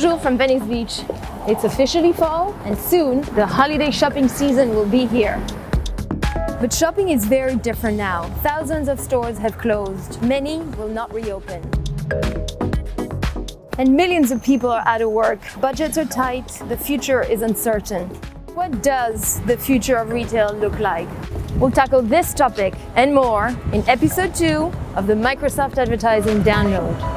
Bonjour from Venice Beach. It's officially fall, and soon the holiday shopping season will be here. But shopping is very different now. Thousands of stores have closed. Many will not reopen. And millions of people are out of work. Budgets are tight. The future is uncertain. What does the future of retail look like? We'll tackle this topic and more in episode 2 of the Microsoft Advertising Download.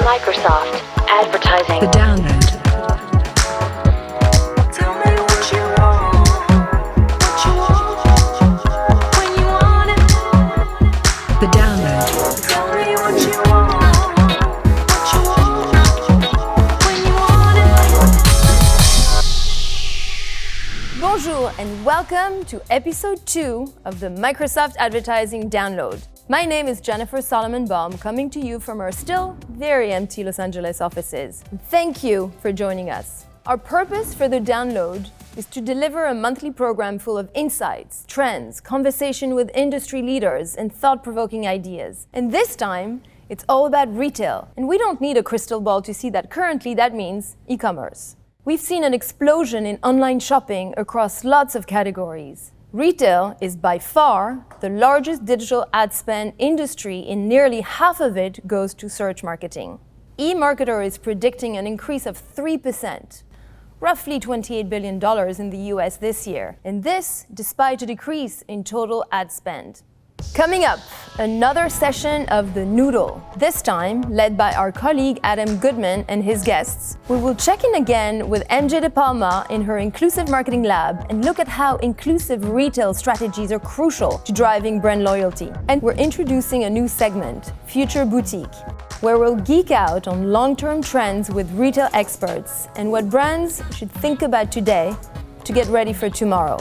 Microsoft Advertising. The Download. Tell me what you want when you want it. The Download. Tell me what you want when you want it. Bonjour and welcome to episode 2 of the Microsoft Advertising Download. My name is Jennifer Solomon-Baum, coming to you from our still very empty Los Angeles offices. Thank you for joining us. Our purpose for the download is to deliver a monthly program full of insights, trends, conversation with industry leaders, and thought-provoking ideas. And this time, it's all about retail. And we don't need a crystal ball to see that currently that means e-commerce. We've seen an explosion in online shopping across lots of categories. Retail is by far the largest digital ad spend industry, and nearly half of it goes to search marketing. eMarketer is predicting an increase of 3%, roughly $28 billion in the US this year, and this despite a decrease in total ad spend. Coming up, another session of the Noodle, this time led by our colleague Adam Goodman and his guests. We will check in again with MJ DePalma in her Inclusive Marketing Lab and look at how inclusive retail strategies are crucial to driving brand loyalty. And we're introducing a new segment, Future Boutique, where we'll geek out on long-term trends with retail experts and what brands should think about today to get ready for tomorrow.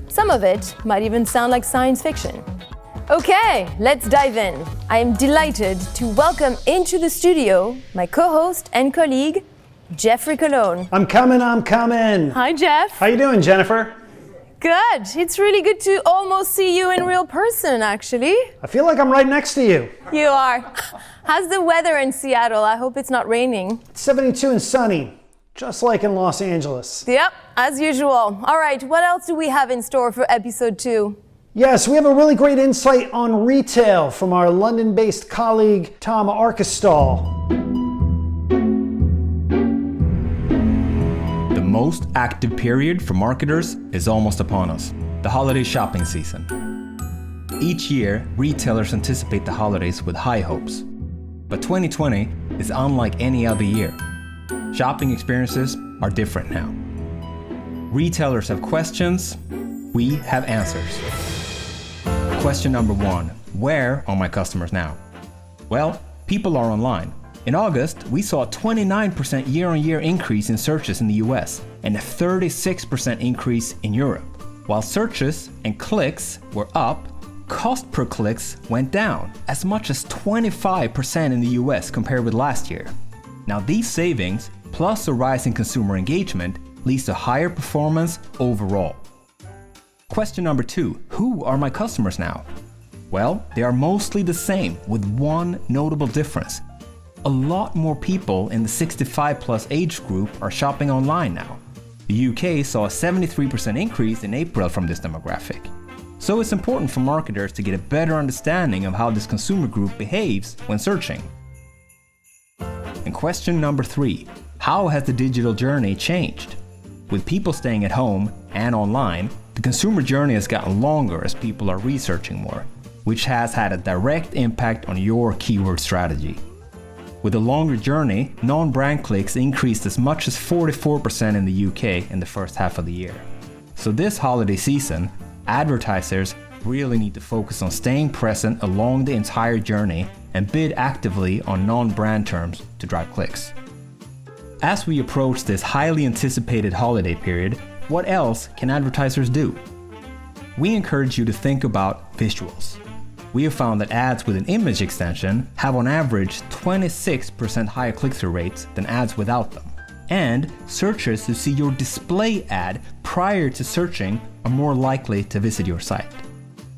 Some of it might even sound like science fiction. Okay, let's dive in. I am delighted to welcome into the studio my co-host and colleague, Jeffrey Cologne. I'm coming. Hi, Jeff. How you doing, Jennifer? Good. It's really good to almost see you in real person, actually. I feel like I'm right next to you. You are. How's the weather in Seattle? I hope it's not raining. It's 72 and sunny, just like in Los Angeles. Yep, as usual. All right, what else do we have in store for episode 2? Yes, we have a really great insight on retail from our London-based colleague, Thom Arkestal. The most active period for marketers is almost upon us, the holiday shopping season. Each year, retailers anticipate the holidays with high hopes. But 2020 is unlike any other year. Shopping experiences are different now. Retailers have questions, we have answers. Question number 1, where are my customers now? Well, people are online. In August, we saw a 29% year-on-year increase in searches in the US and a 36% increase in Europe. While searches and clicks were up, cost per clicks went down as much as 25% in the US compared with last year. Now these savings, plus a rise in consumer engagement, leads to higher performance overall. Question number 2, who are my customers now? Well, they are mostly the same with one notable difference. A lot more people in the 65 plus age group are shopping online now. The UK saw a 73% increase in April from this demographic. So it's important for marketers to get a better understanding of how this consumer group behaves when searching. And question number 3, how has the digital journey changed? With people staying at home and online, the consumer journey has gotten longer as people are researching more, which has had a direct impact on your keyword strategy. With a longer journey, non-brand clicks increased as much as 44% in the UK in the first half of the year. So this holiday season, advertisers really need to focus on staying present along the entire journey and bid actively on non-brand terms to drive clicks. As we approach this highly anticipated holiday period, what else can advertisers do? We encourage you to think about visuals. We have found that ads with an image extension have on average 26% higher click-through rates than ads without them. And searchers who see your display ad prior to searching are more likely to visit your site.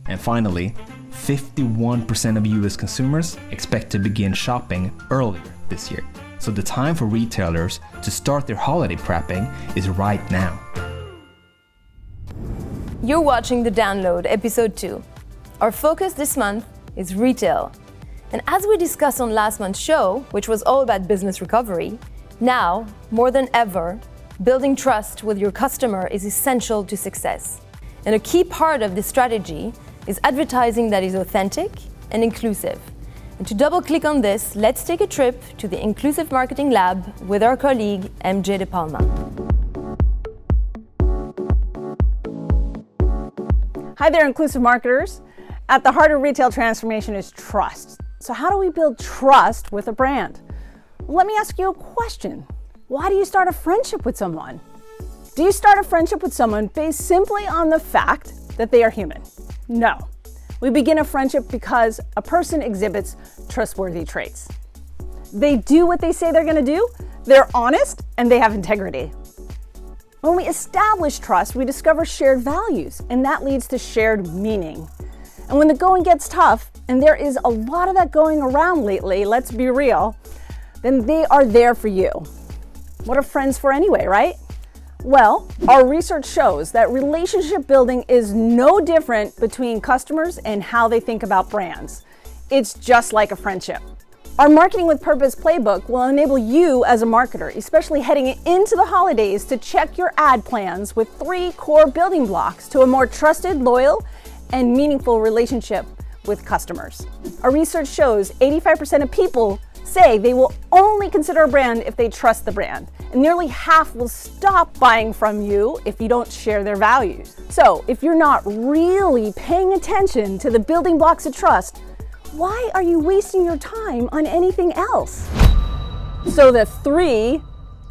And finally, 51% of US consumers expect to begin shopping earlier this year. So the time for retailers to start their holiday prepping is right now. You're watching The Download, Episode 2. Our focus this month is retail. And as we discussed on last month's show, which was all about business recovery, now, more than ever, building trust with your customer is essential to success. And a key part of this strategy is advertising that is authentic and inclusive. And to double-click on this, let's take a trip to the Inclusive Marketing Lab with our colleague, MJ DePalma. Hi there, inclusive marketers. At the heart of retail transformation is trust. So how do we build trust with a brand? Well, let me ask you a question. Why do you start a friendship with someone? Do you start a friendship with someone based simply on the fact that they are human? No. We begin a friendship because a person exhibits trustworthy traits. They do what they say they're going to do, they're honest, and they have integrity. When we establish trust, we discover shared values, and that leads to shared meaning. And when the going gets tough, and there is a lot of that going around lately, let's be real, then they are there for you. What are friends for anyway, right? Well, our research shows that relationship building is no different between customers and how they think about brands. It's just like a friendship. Our Marketing with Purpose Playbook will enable you as a marketer, especially heading into the holidays, to check your ad plans with 3 core building blocks to a more trusted, loyal, and meaningful relationship with customers. Our research shows 85% of people say they will only consider a brand if they trust the brand, and nearly half will stop buying from you if you don't share their values. So if you're not really paying attention to the building blocks of trust, why are you wasting your time on anything else? So the 3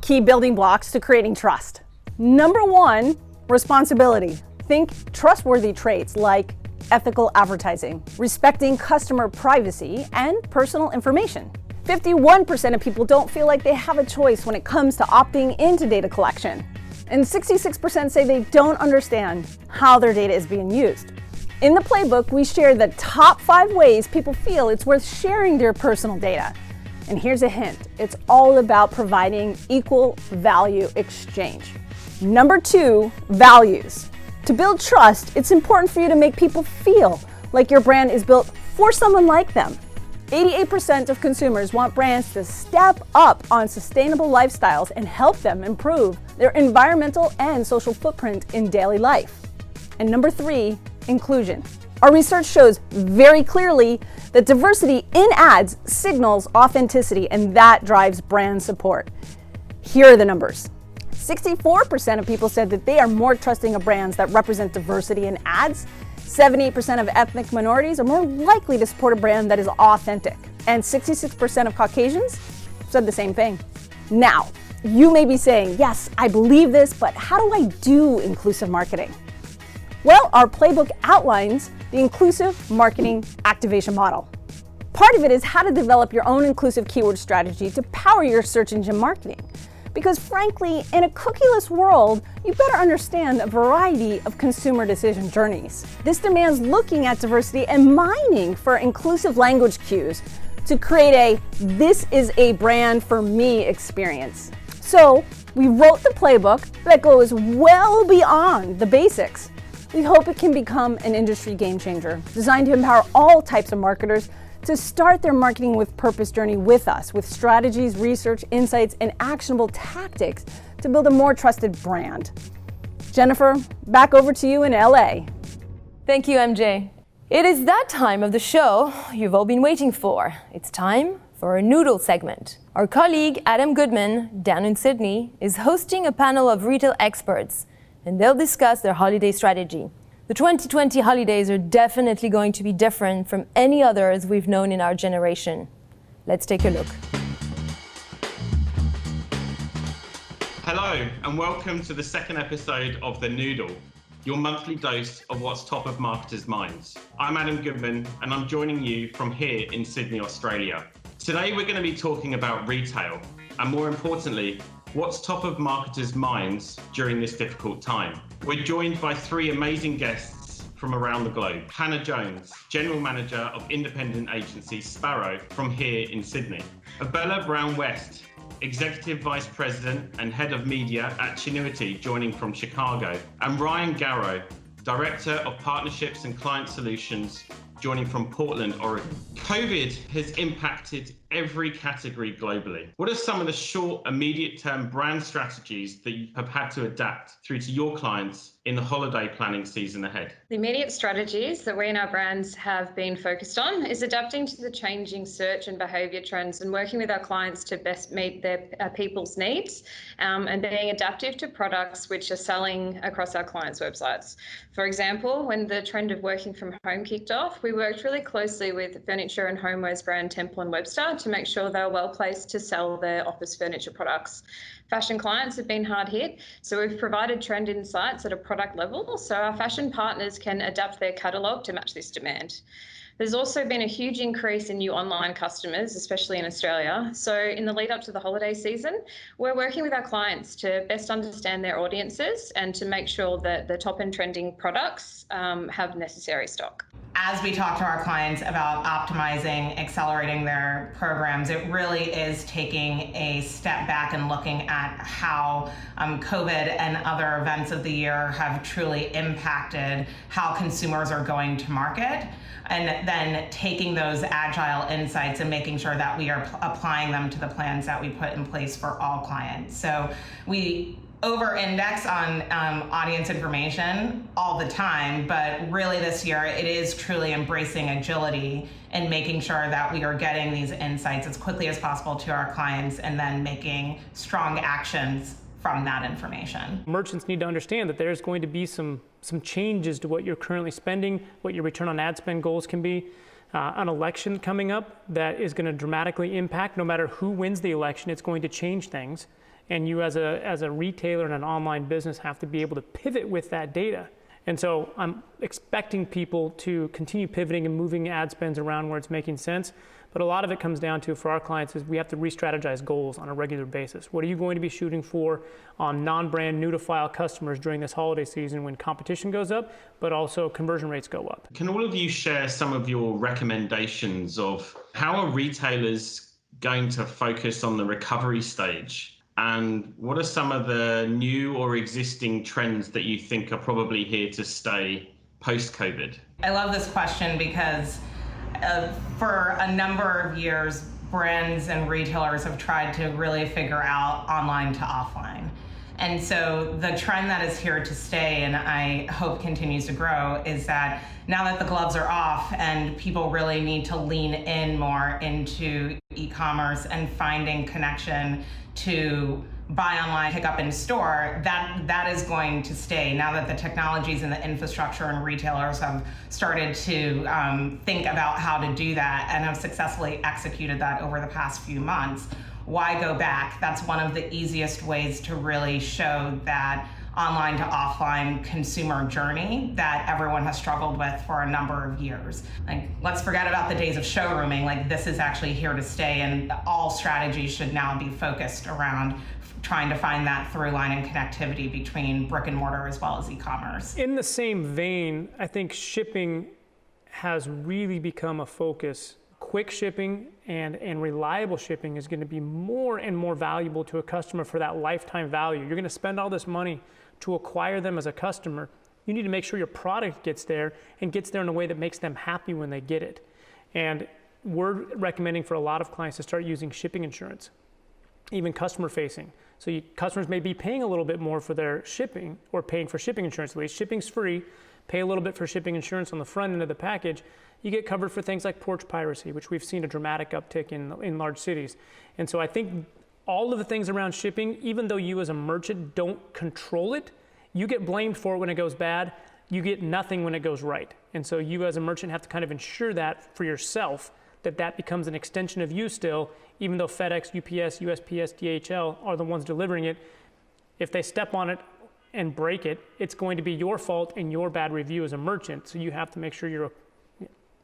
key building blocks to creating trust. Number 1, responsibility. Think trustworthy traits like ethical advertising, respecting customer privacy, and personal information. 51% of people don't feel like they have a choice when it comes to opting into data collection. And 66% say they don't understand how their data is being used. In the playbook, we share the top 5 ways people feel it's worth sharing their personal data. And here's a hint, it's all about providing equal value exchange. Number 2, values. To build trust, it's important for you to make people feel like your brand is built for someone like them. 88% of consumers want brands to step up on sustainable lifestyles and help them improve their environmental and social footprint in daily life. And number 3, inclusion. Our research shows very clearly that diversity in ads signals authenticity, and that drives brand support. Here are the numbers. 64% of people said that they are more trusting of brands that represent diversity in ads. 78% of ethnic minorities are more likely to support a brand that is authentic. And 66% of Caucasians said the same thing. Now, you may be saying, yes, I believe this, but how do I do inclusive marketing? Well, our playbook outlines the inclusive marketing activation model. Part of it is how to develop your own inclusive keyword strategy to power your search engine marketing. Because frankly, in a cookieless world, you better understand a variety of consumer decision journeys. This demands looking at diversity and mining for inclusive language cues to create a "this is a brand for me" experience. So we wrote the playbook that goes well beyond the basics. We hope it can become an industry game changer, designed to empower all types of marketers to start their marketing with purpose journey with us, with strategies, research, insights, and actionable tactics to build a more trusted brand. Jennifer, back over to you in LA. Thank you, MJ. It is that time of the show you've all been waiting for. It's time for a Noodle Segment. Our colleague Adam Goodman, down in Sydney, is hosting a panel of retail experts, and they'll discuss their holiday strategy. The 2020 holidays are definitely going to be different from any others we've known in our generation. Let's take a look. Hello, and welcome to the second episode of The Noodle, your monthly dose of what's top of marketers' minds. I'm Adam Goodman, and I'm joining you from here in Sydney, Australia. Today, we're going to be talking about retail, and more importantly, what's top of marketers' minds during this difficult time. We're joined by 3 amazing guests from around the globe. Hannah Jones, General Manager of independent agency Sparrow from here in Sydney. Abella Brown-West, Executive Vice President and Head of Media at Chinuity, joining from Chicago. And Ryan Garrow, Director of Partnerships and Client Solutions, joining from Portland, Oregon. COVID has impacted every category globally. What are some of the short, immediate-term brand strategies that you have had to adapt through to your clients in the holiday planning season ahead? The immediate strategies that we and our brands have been focused on is adapting to the changing search and behaviour trends and working with our clients to best meet their people's needs and being adaptive to products which are selling across our clients' websites. For example, when the trend of working from home kicked off, we worked really closely with the furniture and homewares brand Temple & Webster to make sure they were well placed to sell their office furniture products. Fashion clients have been hard hit, so we've provided trend insights at a product level so our fashion partners can adapt their catalogue to match this demand. There's also been a huge increase in new online customers, especially in Australia. So in the lead up to the holiday season, we're working with our clients to best understand their audiences and to make sure that the top and trending products have necessary stock. As we talk to our clients about optimizing, accelerating their programs, it really is taking a step back and looking at how COVID and other events of the year have truly impacted how consumers are going to market, and then taking those agile insights and making sure that we are applying them to the plans that we put in place for all clients. So we over-index on audience information all the time, but really this year it is truly embracing agility and making sure that we are getting these insights as quickly as possible to our clients and then making strong actions from that information. Merchants need to understand that there's going to be some changes to what you're currently spending, what your return on ad spend goals can be. An election coming up that is going to dramatically impact, no matter who wins the election, it's going to change things. And you as a retailer and an online business have to be able to pivot with that data. And so I'm expecting people to continue pivoting and moving ad spends around where it's making sense. But a lot of it comes down to, for our clients, is we have to re-strategize goals on a regular basis. What are you going to be shooting for on non-brand, new-to-file customers during this holiday season when competition goes up, but also conversion rates go up? Can all of you share some of your recommendations of how are retailers going to focus on the recovery stage? And what are some of the new or existing trends that you think are probably here to stay post-COVID? I love this question because for a number of years, brands and retailers have tried to really figure out online to offline. And so the trend that is here to stay, and I hope continues to grow, is that now that the gloves are off and people really need to lean in more into e-commerce and finding connection to buy online, pick up in store, that is going to stay now that the technologies and the infrastructure and retailers have started to think about how to do that and have successfully executed that over the past few months. Why go back? That's one of the easiest ways to really show that online to offline consumer journey that everyone has struggled with for a number of years. Like, let's forget about the days of showrooming. Like, this is actually here to stay, and all strategies should now be focused around trying to find that through line and connectivity between brick and mortar as well as e-commerce. In the same vein, I think shipping has really become a focus. Quick shipping and reliable shipping is going to be more and more valuable to a customer for that lifetime value. You're going to spend all this money to acquire them as a customer. You need to make sure your product gets there and gets there in a way that makes them happy when they get it. And we're recommending for a lot of clients to start using shipping insurance, even customer facing. So customers may be paying a little bit more for their shipping, or paying for shipping insurance at least. Shipping's free. Pay a little bit for shipping insurance on the front end of the package. You get covered for things like porch piracy, which we've seen a dramatic uptick in large cities. And so I think all of the things around shipping, even though you as a merchant don't control it, you get blamed for it when it goes bad. You get nothing when it goes right. And so you as a merchant have to kind of ensure that for yourself, that becomes an extension of you still, even though FedEx, UPS, USPS, DHL are the ones delivering it. If they step on it and break it, it's going to be your fault and your bad review as a merchant. So you have to make sure you're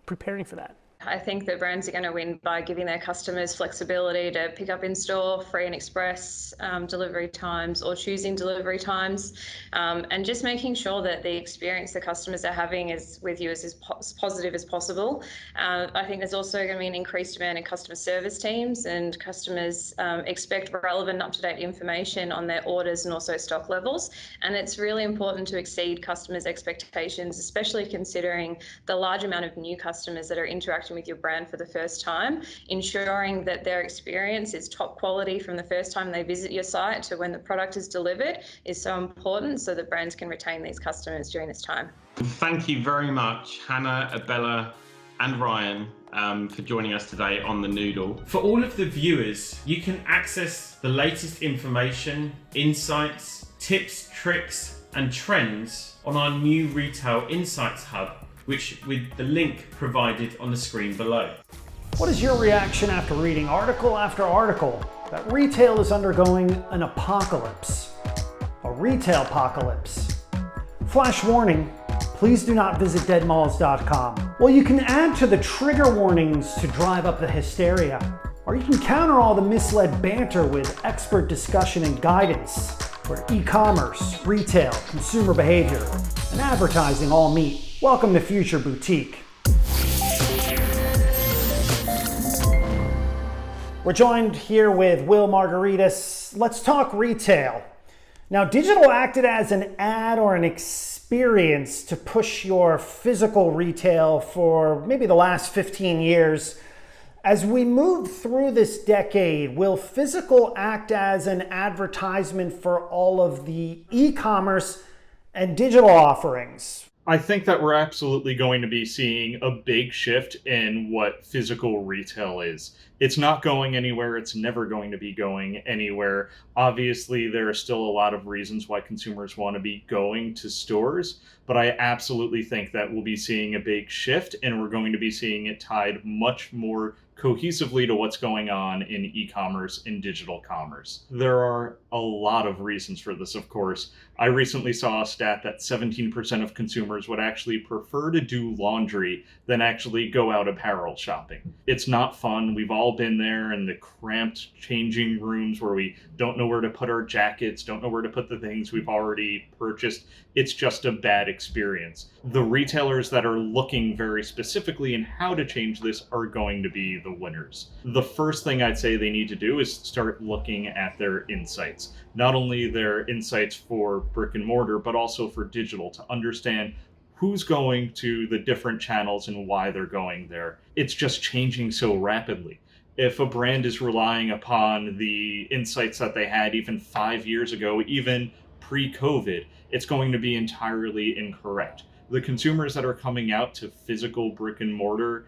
preparing for that. I think that brands are going to win by giving their customers flexibility to pick up in store, free and express delivery times, or choosing delivery times, and just making sure that the experience the customers are having with you is as positive as possible. I think there's also going to be an increased demand in customer service teams, and customers expect relevant, up-to-date information on their orders and also stock levels. And it's really important to exceed customers' expectations, especially considering the large amount of new customers that are interacting with your brand for the first time. Ensuring that their experience is top quality from the first time they visit your site to when the product is delivered is so important, so that brands can retain these customers during this time. Thank you very much, Hannah, Abella, and Ryan, for joining us today on the Noodle. For all of the viewers, you can access the latest information, insights, tips, tricks, and trends on our new Retail Insights Hub, which with the link provided on the screen below. What is your reaction after reading article after article that retail is undergoing an apocalypse? A retail apocalypse. Flash warning, please do not visit deadmalls.com. Well, you can add to the trigger warnings to drive up the hysteria, or you can counter all the misled banter with expert discussion and guidance where e-commerce, retail, consumer behavior, and advertising all meet. Welcome to Future Boutique. We're joined here with Will Margaritas. Let's talk retail. Now, digital acted as an ad or an experience to push your physical retail for maybe the last 15 years. As we move through this decade, will physical act as an advertisement for all of the e-commerce and digital offerings? I think that we're absolutely going to be seeing a big shift in what physical retail is. It's not going anywhere. It's never going to be going anywhere. Obviously, there are still a lot of reasons why consumers want to be going to stores, but I absolutely think that we'll be seeing a big shift, and we're going to be seeing it tied much more cohesively to what's going on in e-commerce and digital commerce. There are a lot of reasons for this, of course. I recently saw a stat that 17% of consumers would actually prefer to do laundry than actually go out apparel shopping. It's not fun. We've all been there in the cramped changing rooms where we don't know where to put our jackets, don't know where to put the things we've already purchased. It's just a bad experience. The retailers that are looking very specifically in how to change this are going to be the winners. The first thing I'd say they need to do is start looking at their insights. Not only their insights for brick and mortar, but also for digital, to understand who's going to the different channels and why they're going there. It's just changing so rapidly. If a brand is relying upon the insights that they had even 5 years ago, even pre-COVID, it's going to be entirely incorrect. The consumers that are coming out to physical brick and mortar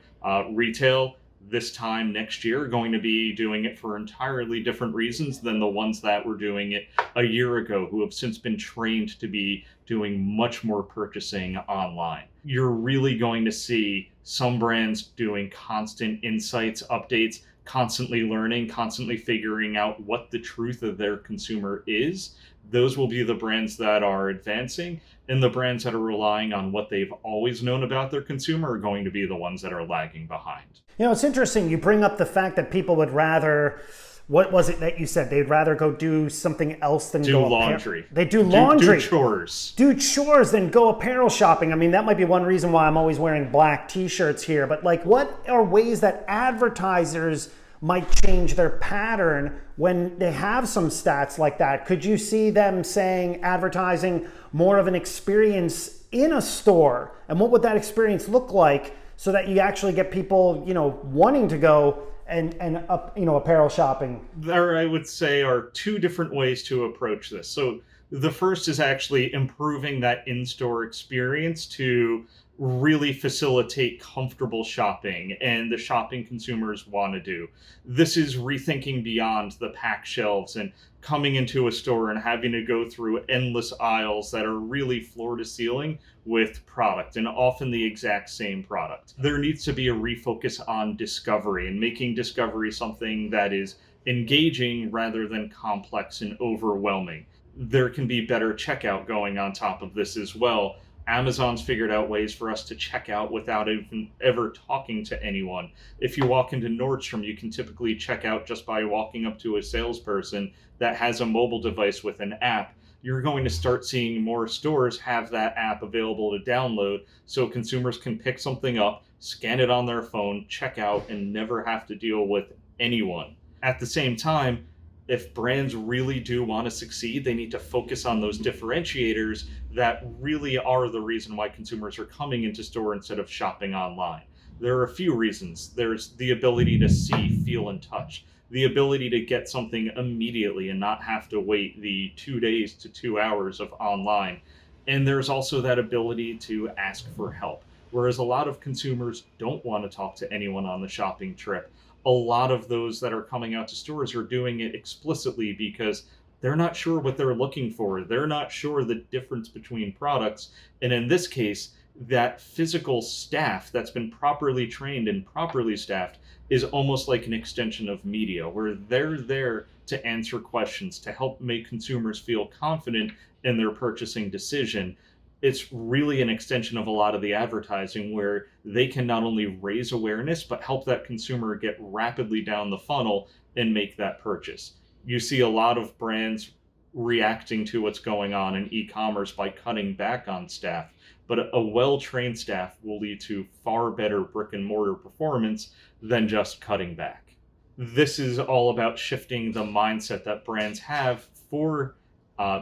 retail this time next year are going to be doing it for entirely different reasons than the ones that were doing it a year ago, who have since been trained to be doing much more purchasing online. You're really going to see some brands doing constant insights, updates, constantly learning, constantly figuring out what the truth of their consumer is. Those will be the brands that are advancing, and the brands that are relying on what they've always known about their consumer are going to be the ones that are lagging behind. You know, it's interesting you bring up the fact that people would rather, what was it that you said? They'd rather go do something else than do laundry. They do laundry. Do chores. Do chores than go apparel shopping. I mean, that might be one reason why I'm always wearing black t-shirts here. But like, what are ways that advertisers might change their pattern when they have some stats like that? Could you see them saying advertising more of an experience in a store? And what would that experience look like so that you actually get people, you know, wanting to go and apparel shopping? There, I would say, are two different ways to approach this. So the first is actually improving that in-store experience to really facilitate comfortable shopping and the shopping consumers want to do. This is rethinking beyond the packed shelves and coming into a store and having to go through endless aisles that are really floor to ceiling with product, and often the exact same product. There needs to be a refocus on discovery and making discovery something that is engaging rather than complex and overwhelming. There can be better checkout going on top of this as well. Amazon's figured out ways for us to check out without even ever talking to anyone. If you walk into Nordstrom, you can typically check out just by walking up to a salesperson that has a mobile device with an app. You're going to start seeing more stores have that app available to download so consumers can pick something up, scan it on their phone, check out, and never have to deal with anyone. At the same time, if brands really do want to succeed, they need to focus on those differentiators that really are the reason why consumers are coming into store instead of shopping online. There are a few reasons. There's the ability to see, feel, and touch. The ability to get something immediately and not have to wait the 2 days to 2 hours of online. And there's also that ability to ask for help. Whereas a lot of consumers don't want to talk to anyone on the shopping trip. A lot of those that are coming out to stores are doing it explicitly because they're not sure what they're looking for. They're not sure the difference between products. And in this case, that physical staff that's been properly trained and properly staffed is almost like an extension of media, where they're there to answer questions, to help make consumers feel confident in their purchasing decision. It's really an extension of a lot of the advertising where they can not only raise awareness, but help that consumer get rapidly down the funnel and make that purchase. You see a lot of brands reacting to what's going on in e-commerce by cutting back on staff, but a well-trained staff will lead to far better brick and mortar performance than just cutting back. This is all about shifting the mindset that brands have for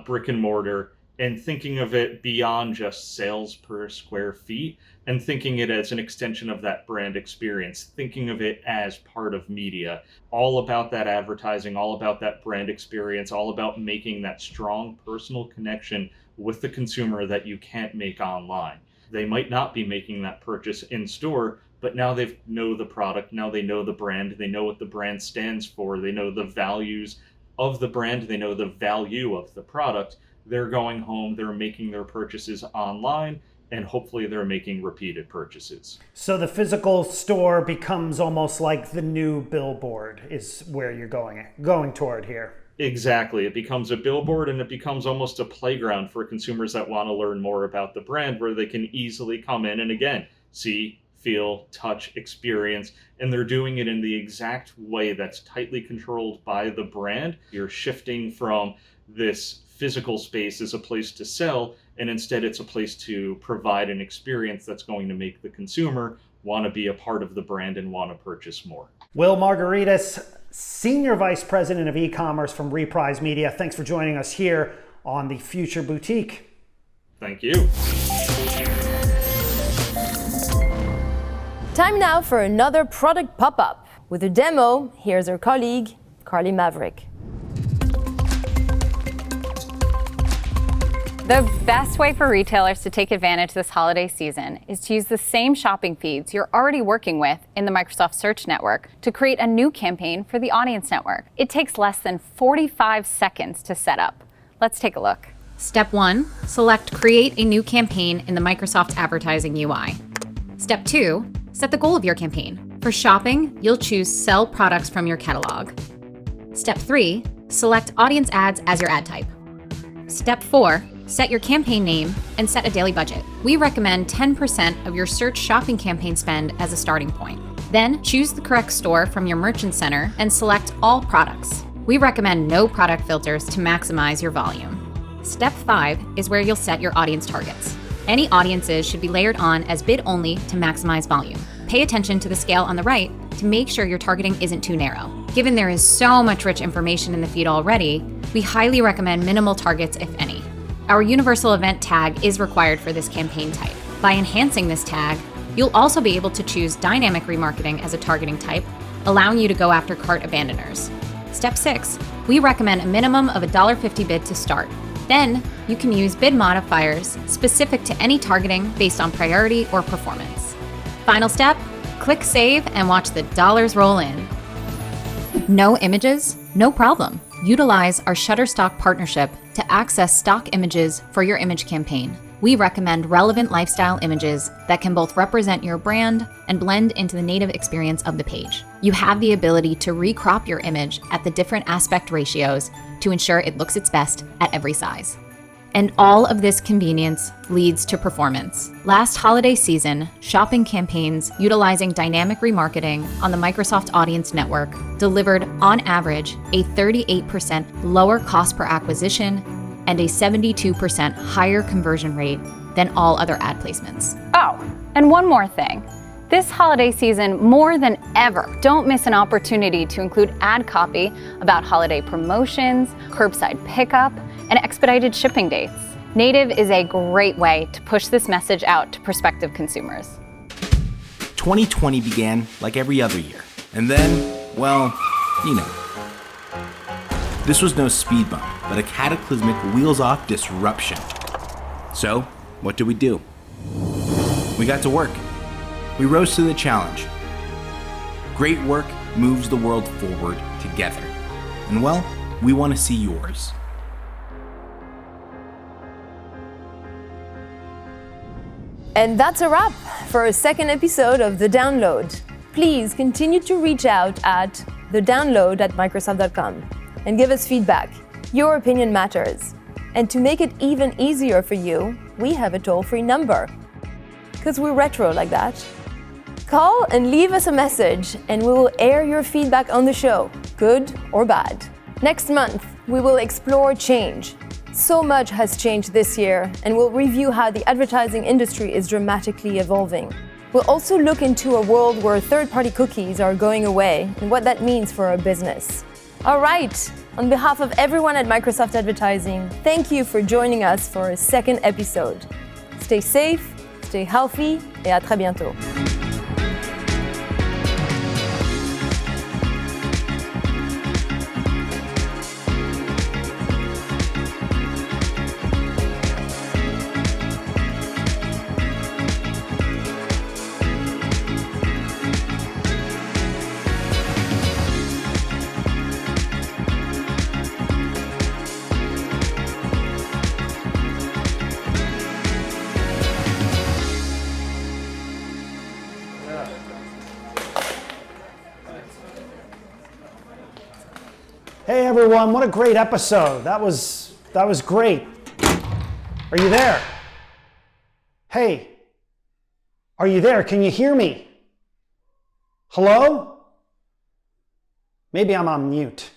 brick and mortar and thinking of it beyond just sales per square feet and thinking it as an extension of that brand experience, thinking of it as part of media, all about that advertising, all about that brand experience, all about making that strong personal connection with the consumer that you can't make online. They might not be making that purchase in store, but now they know the product, now they know the brand, they know what the brand stands for, they know the values of the brand, they know the value of the product. They're going home, they're making their purchases online, and hopefully they're making repeated purchases. So the physical store becomes almost like the new billboard is where you're going toward here. Exactly. It becomes a billboard and it becomes almost a playground for consumers that want to learn more about the brand, where they can easily come in and again, see, feel, touch, experience, and they're doing it in the exact way that's tightly controlled by the brand. You're shifting from this physical space as a place to sell, and instead it's a place to provide an experience that's going to make the consumer want to be a part of the brand and want to purchase more. Will Margaritas, Senior Vice President of e-commerce from Reprise Media, thanks for joining us here on the Future Boutique. Thank you. Time now for another product pop-up. With a demo, here's our colleague, Carly Maverick. The best way for retailers to take advantage this holiday season is to use the same shopping feeds you're already working with in the Microsoft Search Network to create a new campaign for the Audience Network. It takes less than 45 seconds to set up. Let's take a look. Step 1, select Create a new campaign in the Microsoft Advertising UI. Step 2, set the goal of your campaign. For shopping, you'll choose Sell products from your catalog. Step 3, select Audience Ads as your ad type. Step 4, set your campaign name and set a daily budget. We recommend 10% of your search shopping campaign spend as a starting point. Then choose the correct store from your merchant center and select all products. We recommend no product filters to maximize your volume. Step 5 is where you'll set your audience targets. Any audiences should be layered on as bid only to maximize volume. Pay attention to the scale on the right to make sure your targeting isn't too narrow. Given there is so much rich information in the feed already, we highly recommend minimal targets, if any. Our universal event tag is required for this campaign type. By enhancing this tag, you'll also be able to choose dynamic remarketing as a targeting type, allowing you to go after cart abandoners. Step 6, we recommend a minimum of a $1.50 bid to start. Then, you can use bid modifiers specific to any targeting based on priority or performance. Final step, click save and watch the dollars roll in. No images? No problem. Utilize our Shutterstock partnership to access stock images for your image campaign. We recommend relevant lifestyle images that can both represent your brand and blend into the native experience of the page. You have the ability to recrop your image at the different aspect ratios to ensure it looks its best at every size. And all of this convenience leads to performance. Last holiday season, shopping campaigns utilizing dynamic remarketing on the Microsoft Audience Network delivered, on average, a 38% lower cost per acquisition and a 72% higher conversion rate than all other ad placements. Oh, and one more thing. This holiday season, more than ever, don't miss an opportunity to include ad copy about holiday promotions, curbside pickup, and expedited shipping dates. Native is a great way to push this message out to prospective consumers. 2020 began like every other year. And then, well, you know. This was no speed bump, but a cataclysmic wheels-off disruption. So, what did we do? We got to work. We rose to the challenge. Great work moves the world forward together. And well, we want to see yours. And that's a wrap for a second episode of The Download. Please continue to reach out at thedownload@microsoft.com and give us feedback. Your opinion matters. And to make it even easier for you, we have a toll-free number. Because we're retro like that. Call and leave us a message and we will air your feedback on the show, good or bad. Next month, we will explore change. So much has changed this year, and we'll review how the advertising industry is dramatically evolving. We'll also look into a world where third-party cookies are going away and what that means for our business. All right, on behalf of everyone at Microsoft Advertising, thank you for joining us for a second episode. Stay safe, stay healthy, et à très bientôt. Hey everyone, what a great episode. That was great. Are you there? Hey, are you there? Can you hear me? Hello? Maybe I'm on mute.